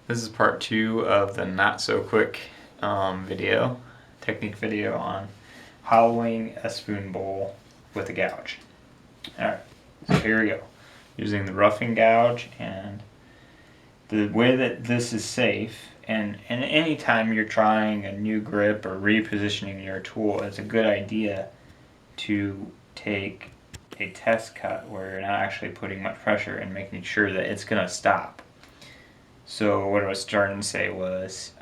This is part 2 of the not so quick technique video on hollowing a spoon bowl with a gouge. Alright, so here we go. Using the roughing gouge, and the way that this is safe, and any time you're trying a new grip or repositioning your tool, it's a good idea to take a test cut where you're not actually putting much pressure and making sure that it's going to stop. So what I was starting to say was,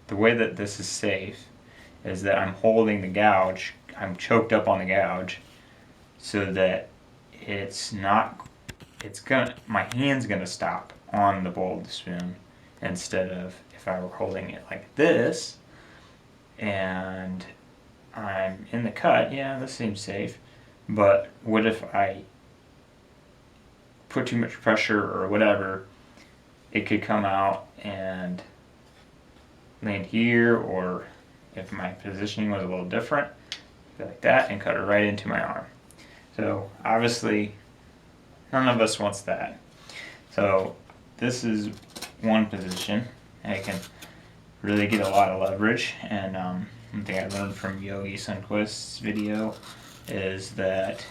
the way that this is safe is that I'm holding the gouge, I'm choked up on the gouge, so that my hand's gonna stop on the bowl of the spoon, instead of if I were holding it like this and I'm in the cut. Yeah, this seems safe, but what if I put too much pressure or whatever? It could come out and land here, or if my positioning was a little different, go like that and cut it right into my arm. So obviously none of us wants that. So this is one position. I can really get a lot of leverage, and one thing I learned from Yogi Sunquist's video is that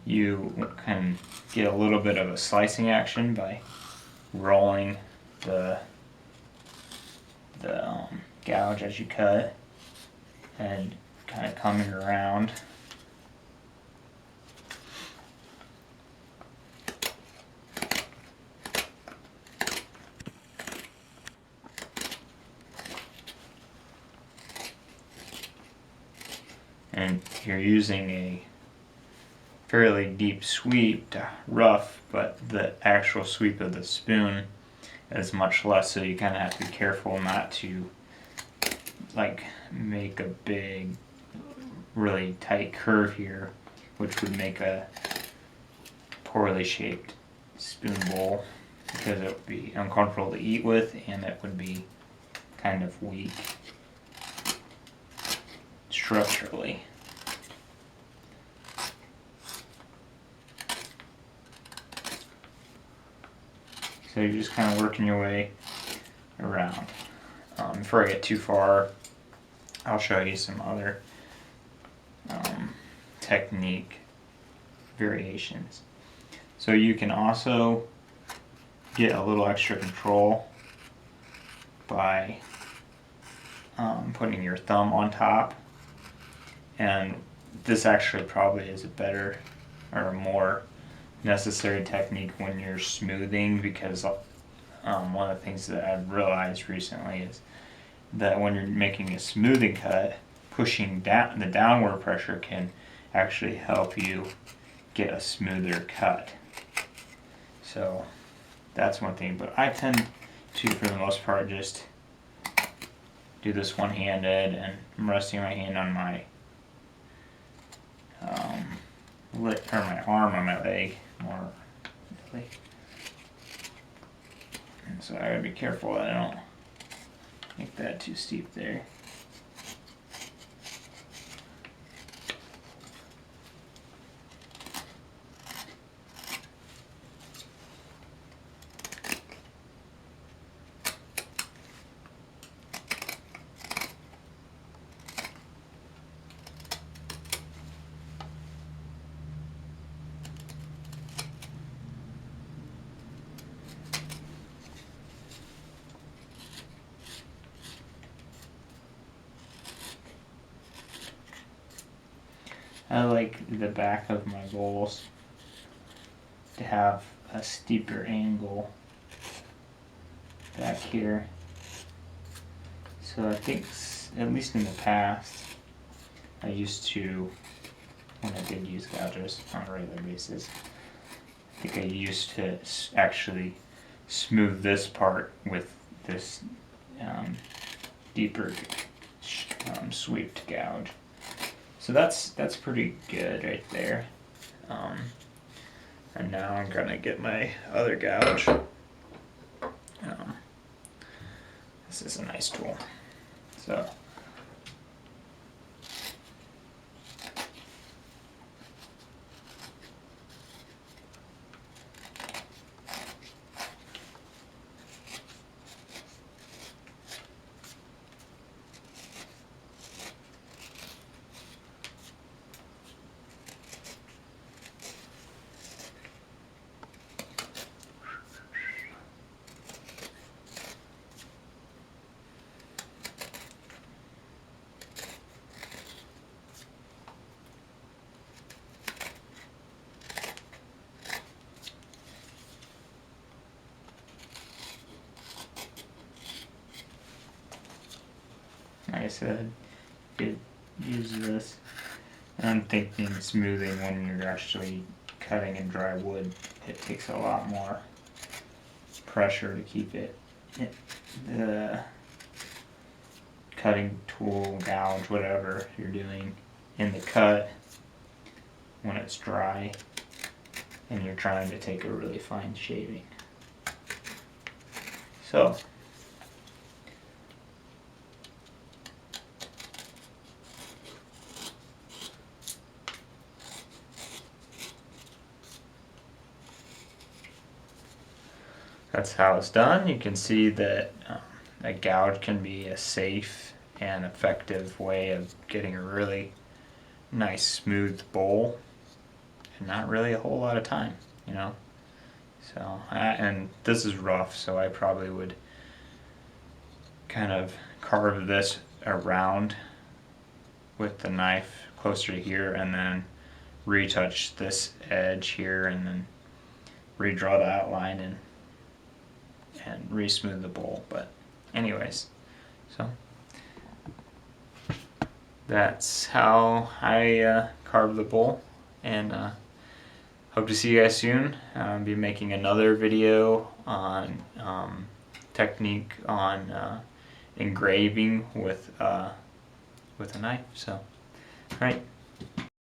you can get a little bit of a slicing action by rolling the gouge as you cut and kind of coming around. And you're using a fairly deep sweep to rough, but the actual sweep of the spoon is much less, so you kind of have to be careful not to like make a big, really tight curve here, which would make a poorly shaped spoon bowl, because it would be uncomfortable to eat with, and it would be kind of weak structurally. So you're just kind of working your way around. Before I get too far, I'll show you some other technique variations. So you can also get a little extra control by putting your thumb on top, and this actually probably is a better or a more necessary technique when you're smoothing, because one of the things that I've realized recently is that when you're making a smoothing cut, pushing down the downward pressure can actually help you get a smoother cut. So that's one thing, but I tend to, for the most part, just do this one-handed, and I'm resting my hand on my my arm on my leg more. And so I gotta be careful that I don't make that too steep there. I like the back of my bowls to have a steeper angle back here. So I think, at least in the past, I used to, when I did use gouges on a regular basis, I think I used to actually smooth this part with this deeper sweeped gouge. So that's pretty good right there. And now I'm gonna get my other gouge. This is a nice tool. So said, you could use this. I'm thinking smoothing when you're actually cutting in dry wood, it takes a lot more pressure to keep the cutting tool, gouge, whatever you're doing in the cut when it's dry and you're trying to take a really fine shaving. So that's how it's done. You can see that a gouge can be a safe and effective way of getting a really nice smooth bowl and not really a whole lot of time, you know. So and this is rough, so I probably would kind of carve this around with the knife closer to here and then retouch this edge here and then redraw the outline and re-smooth the bowl. But anyways, so that's how I carve the bowl, and hope to see you guys soon. I'll be making another video on technique on engraving with a knife. So, all right.